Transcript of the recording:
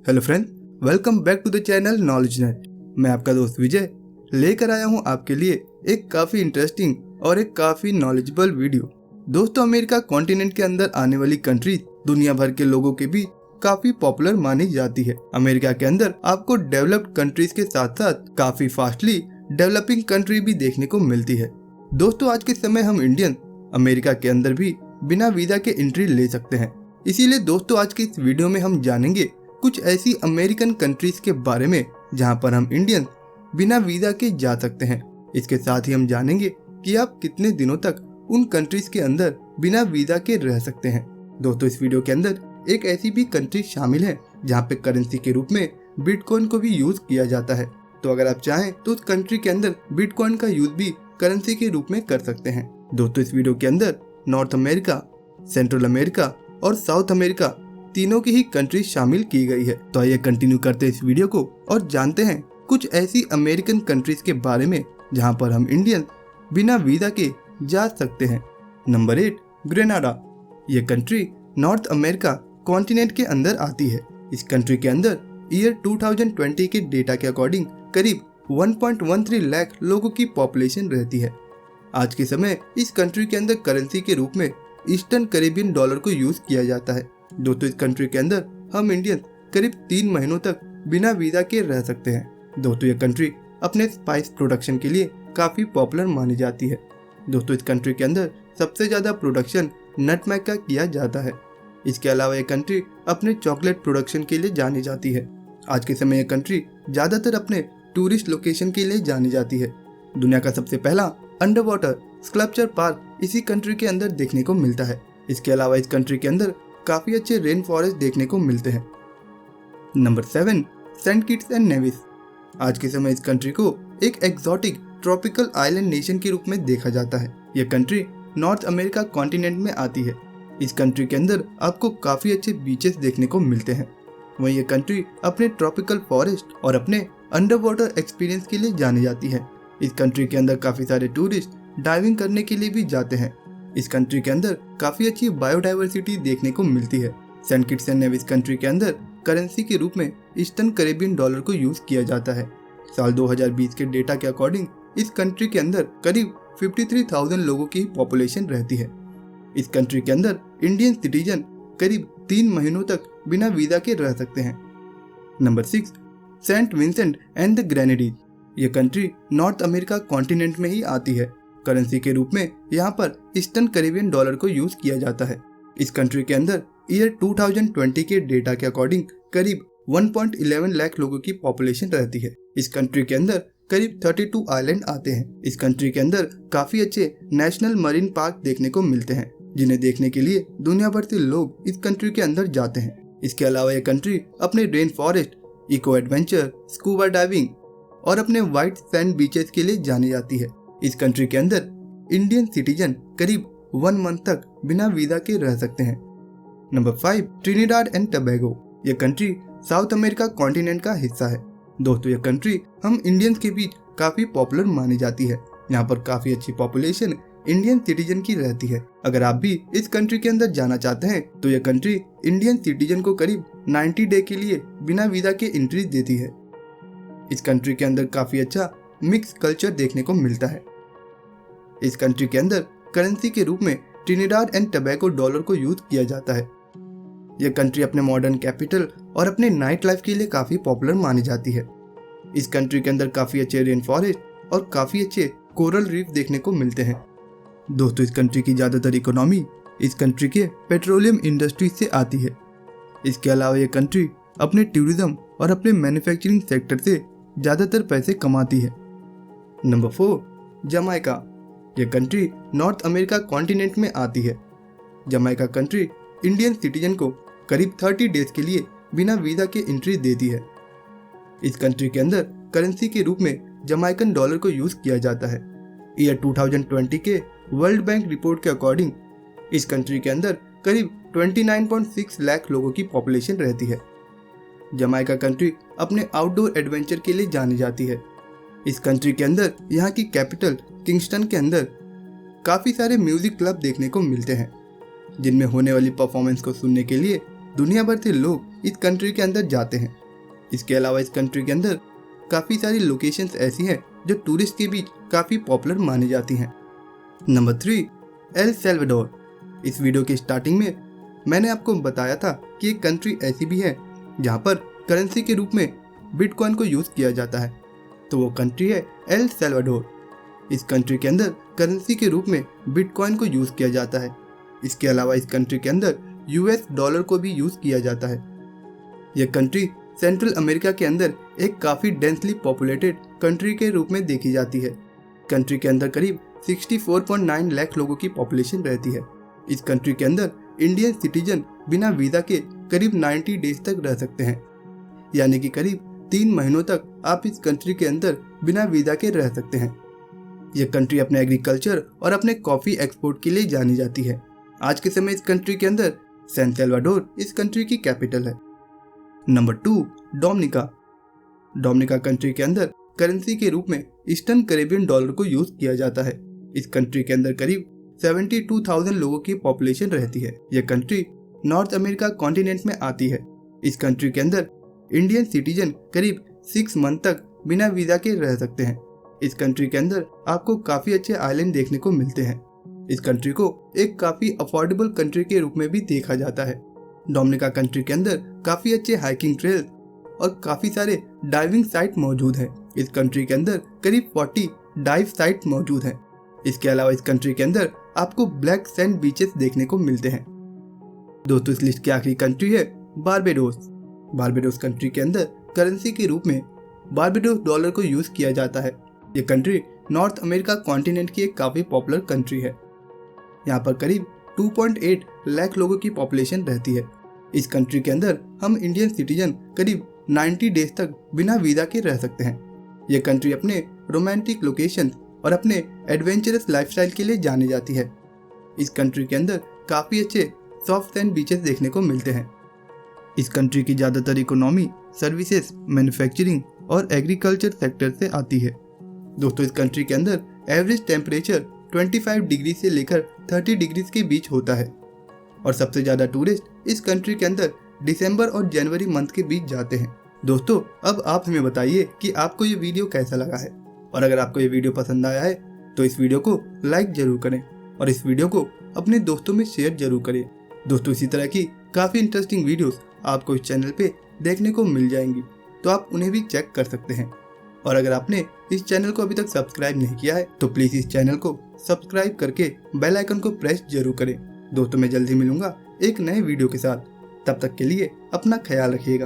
Hello friends, welcome back to the channel knowledge net. मैं आपका दोस्त विजय लेकर आया हूं आपके लिए एक काफ़ी इंटरेस्टिंग और एक काफ़ी नॉलेजेबल वीडियो। दोस्तों, अमेरिका कॉन्टिनेंट के अंदर आने वाली कंट्रीज दुनिया भर के लोगों के बीच काफ़ी पॉपुलर मानी जाती है। अमेरिका के अंदर आपको डेवलप्ड कंट्रीज के साथ साथ काफ़ी फास्टली डेवलपिंग कंट्री भी देखने को मिलती है। दोस्तों, आज के समय हम इंडियन अमेरिका के अंदर भी बिना वीज़ा के एंट्री ले सकते हैं। इसीलिए दोस्तों, आज के इस वीडियो में हम जानेंगे कुछ ऐसी अमेरिकन कंट्रीज के बारे में जहां पर हम इंडियन बिना वीजा के जा सकते हैं। इसके साथ ही हम जानेंगे कि आप कितने दिनों तक उन कंट्रीज के अंदर बिना वीजा के रह सकते हैं। दोस्तों, इस वीडियो के अंदर एक ऐसी भी कंट्री शामिल है जहां पे करेंसी के रूप में बिटकॉइन को भी यूज किया जाता है। तो अगर आप चाहें तो उस कंट्री के अंदर बिटकॉइन का यूज भी करेंसी के रूप में कर सकते हैं। दोस्तों, इस वीडियो के अंदर नॉर्थ अमेरिका, सेंट्रल अमेरिका और साउथ अमेरिका तीनों की ही कंट्री शामिल की गई है। तो आइए कंटिन्यू करते हैं इस वीडियो को और जानते हैं कुछ ऐसी अमेरिकन कंट्रीज के बारे में जहां पर हम इंडियन बिना वीजा के जा सकते हैं। Number 8, Grenada. ये कंट्री नॉर्थ अमेरिका कॉन्टिनेंट के अंदर आती है। इस कंट्री के अंदर ईयर 2020 के डेटा के अकॉर्डिंग करीब 1.13 लाख लोगों की पॉपुलेशन रहती है। आज के समय इस कंट्री के अंदर करेंसी के रूप में ईस्टर्न कैरेबियन डॉलर को यूज किया जाता है। दोस्तों, इस कंट्री के अंदर हम इंडियन करीब 3 महीनों तक बिना वीजा के रह सकते हैं। दोस्तों, ये कंट्री अपने स्पाइस प्रोडक्शन के लिए काफी पॉपुलर मानी जाती है। दोस्तों, इस कंट्री के अंदर सबसे ज्यादा प्रोडक्शन नटमेग का किया जाता है। इसके अलावा ये कंट्री अपने चॉकलेट प्रोडक्शन के लिए जानी जाती है। आज के समय ये कंट्री ज्यादातर अपने टूरिस्ट लोकेशन के लिए जानी जाती है। दुनिया का सबसे पहला अंडर वाटर स्कल्पचर पार्क इसी कंट्री के अंदर देखने को मिलता है। इसके अलावा इस कंट्री के अंदर काफी अच्छे रेन फॉरेस्ट देखने को मिलते हैं। Number 7, Saint Kitts and Nevis. आज के समय इस कंट्री को एक एक्सोटिक ट्रॉपिकल आइलैंड नेशन के रूप में देखा जाता है। यह कंट्री नॉर्थ अमेरिका कॉन्टिनेंट में आती है। इस कंट्री के अंदर आपको काफी अच्छे बीचेस देखने को मिलते हैं। वहीं यह कंट्री अपने ट्रॉपिकल फॉरेस्ट और अपने अंडर वाटर एक्सपीरियंस के लिए जानी जाती है। इस कंट्री के अंदर काफी सारे टूरिस्ट डाइविंग करने के लिए भी जाते हैं। इस कंट्री के अंदर काफी अच्छी बायोडाइवर्सिटी देखने को मिलती है। Saint Kitts and Nevis country के अंदर करेंसी के रूप में ईस्टर्न कैरेबियन डॉलर को यूज किया जाता है। साल 2020 के डेटा के अकॉर्डिंग इस कंट्री के अंदर करीब 53,000 लोगों की पॉपुलेशन रहती है। इस कंट्री के अंदर इंडियन सिटीजन करीब 3 महीनों तक बिना वीजा के रह सकते हैं। Number 6, Saint Vincent and the Grenadines. ये कंट्री नॉर्थ अमेरिका कॉन्टिनेंट में ही आती है। करेंसी के रूप में यहाँ पर ईस्टर्न कैरेबियन डॉलर को यूज किया जाता है। इस कंट्री के अंदर ईयर 2020 के डेटा के अकॉर्डिंग करीब 1.11 लाख लोगों की पॉपुलेशन रहती है। इस कंट्री के अंदर करीब 32 आइलैंड आते हैं। इस कंट्री के अंदर काफी अच्छे नेशनल मरीन पार्क देखने को मिलते हैं, जिन्हें देखने के लिए दुनिया भर से लोग इस कंट्री के अंदर जाते हैं। इसके अलावा यह कंट्री अपने rain forest, eco adventure, scuba diving और अपने व्हाइट सैंड बीचेस के लिए जानी जाती है। इस कंट्री के अंदर इंडियन सिटीजन करीब 1 मंथ तक बिना वीजा के रह सकते हैं। Number 5, Trinidad and Tobago. यह कंट्री साउथ अमेरिका कॉन्टिनेंट का हिस्सा है। दोस्तों, यह कंट्री हम इंडियंस के बीच काफी पॉपुलर मानी जाती है। यहाँ पर काफी अच्छी पॉपुलेशन इंडियन सिटीजन की रहती है। अगर आप भी इस कंट्री के अंदर जाना चाहते हैं तो यह कंट्री इंडियन सिटीजन को करीब 90 डे के लिए बिना वीजा के एंट्री देती है। इस कंट्री के अंदर काफी अच्छा मिक्स कल्चर देखने को मिलता है। इस कंट्री के अंदर करेंसी के रूप में ट्रिनिडाड एंड टोबैगो डॉलर को यूज किया जाता है। यह कंट्री अपने मॉडर्न कैपिटल और अपने नाइट लाइफ के लिए काफी पॉपुलर मानी जाती है। इस कंट्री के अंदर काफी अच्छे रेन फॉरेस्ट और काफी अच्छे कोरल रीफ देखने को मिलते हैं। दोस्तों, इस कंट्री की ज्यादातर इकोनॉमी इस कंट्री के पेट्रोलियम इंडस्ट्री से आती है। इसके अलावा यह कंट्री अपने टूरिज्म और अपने मैन्युफैक्चरिंग सेक्टर से ज्यादातर पैसे कमाती है। Number 4, Jamaica. यह कंट्री नॉर्थ अमेरिका कॉन्टिनेंट में आती है। जमाइका कंट्री इंडियन सिटीजन को करीब 30 डेज के लिए बिना वीजा के एंट्री देती है। इस कंट्री के अंदर करेंसी के रूप में जमाइकन डॉलर को यूज किया जाता है। ईयर 2020 के वर्ल्ड बैंक रिपोर्ट के अकॉर्डिंग इस कंट्री के अंदर करीब 29.6 लाख लोगों की पॉपुलेशन रहती है। जमाइका कंट्री अपने आउटडोर एडवेंचर के लिए जानी जाती है। इस कंट्री के अंदर यहाँ की कैपिटल किंगस्टन के अंदर काफी सारे म्यूजिक क्लब देखने को मिलते हैं, जिनमें होने वाली परफॉर्मेंस को सुनने के लिए दुनिया भर से लोग इस कंट्री के अंदर जाते हैं। इसके अलावा इस कंट्री के अंदर काफ़ी सारी लोकेशंस ऐसी हैं जो टूरिस्ट के बीच काफ़ी पॉपुलर मानी जाती हैं। Number 3, L Salvador. इस वीडियो के स्टार्टिंग में मैंने आपको बताया था कि एक कंट्री ऐसी भी है जहाँ पर करेंसी के रूप में बिटकॉइन को यूज़ किया जाता है, तो वो कंट्री है एल सैल्वाडोर। इस कंट्री के अंदर करेंसी के रूप में बिटकॉइन को यूज़ किया जाता है। इसके अलावा इस कंट्री के अंदर यूएस डॉलर को भी यूज़ किया जाता है। यह कंट्री सेंट्रल अमेरिका के अंदर एक काफ़ी डेंसली पॉपुलेटेड कंट्री के रूप में देखी जाती है। कंट्री के अंदर करीब 64.9 लाख लोगों की पॉपुलेशन रहती है। इस कंट्री के अंदर इंडियन सिटीजन बिना वीज़ा के करीब 90 डेज तक रह सकते हैं, यानी कि करीब 3 महीनों तक आप इस कंट्री के अंदर बिना वीज़ा के रह सकते हैं। यह कंट्री अपने एग्रीकल्चर और अपने कॉफ़ी एक्सपोर्ट के लिए जानी जाती है। आज के समय इस कंट्री के अंदर सैन सैल्वाडोर इस कंट्री की कैपिटल है। Number 2, Dominica. डोमिनिका कंट्री के अंदर करेंसी के रूप में ईस्टर्न कैरेबियन डॉलर को यूज किया जाता है। इस कंट्री के अंदर करीब 72,000 लोगों की पॉपुलेशन रहती है। यह कंट्री नॉर्थ अमेरिका कॉन्टिनेंट में आती है। इस कंट्री के अंदर इंडियन सिटीजन करीब 6 मंथ तक बिना वीजा के रह सकते हैं। इस कंट्री के अंदर आपको काफी अच्छे आइलैंड देखने को मिलते हैं। इस कंट्री को एक काफी अफोर्डेबल कंट्री के रूप में भी देखा जाता है। डोमिनिका कंट्री के अंदर काफी अच्छे हाइकिंग ट्रेल और काफी सारे डाइविंग साइट मौजूद हैं। इस कंट्री के अंदर करीब 40 डाइव साइट मौजूद हैं। इसके अलावा इस कंट्री के अंदर आपको ब्लैक सैंड बीचेस देखने को मिलते हैं। दोस्तों, इस लिस्ट की आखिरी कंट्री है बारबेडोस। बारबेडोस कंट्री के अंदर करेंसी के रूप में बारबेडोस डॉलर को यूज किया जाता है। ये कंट्री नॉर्थ अमेरिका कॉन्टिनेंट की एक काफी पॉपुलर कंट्री है। यहाँ पर करीब 2.8 लाख लोगों की पॉपुलेशन रहती है। इस कंट्री के अंदर हम इंडियन सिटीजन करीब 90 डेज तक बिना वीजा के रह सकते हैं। यह कंट्री अपने रोमांटिक लोकेशन और अपने एडवेंचरस लाइफस्टाइल के लिए जानी जाती है। इस कंट्री के अंदर काफ़ी अच्छे सॉफ्ट सैंड बीचेस देखने को मिलते हैं। इस कंट्री की ज़्यादातर इकोनॉमी सर्विसेज, मैन्युफैक्चरिंग और एग्रीकल्चर सेक्टर से आती है। दोस्तों, इस कंट्री के अंदर एवरेज टेम्परेचर 25 डिग्री से लेकर 30 डिग्री के बीच होता है और सबसे ज़्यादा टूरिस्ट इस कंट्री के अंदर दिसंबर और जनवरी मंथ के बीच जाते हैं। दोस्तों, अब आप हमें बताइए कि आपको ये वीडियो कैसा लगा है, और अगर आपको ये वीडियो पसंद आया है तो इस वीडियो को लाइक जरूर करें और इस वीडियो को अपने दोस्तों में शेयर जरूर करें। दोस्तों, इसी तरह की काफ़ी इंटरेस्टिंग वीडियोस आपको इस चैनल पे देखने को मिल जाएंगी, तो आप उन्हें भी चेक कर सकते हैं। और अगर आपने इस चैनल को अभी तक सब्सक्राइब नहीं किया है तो प्लीज़ इस चैनल को सब्सक्राइब करके बेल आइकन को प्रेस जरूर करें। दोस्तों, मैं जल्दी मिलूंगा एक नए वीडियो के साथ। तब तक के लिए अपना ख्याल रखिएगा।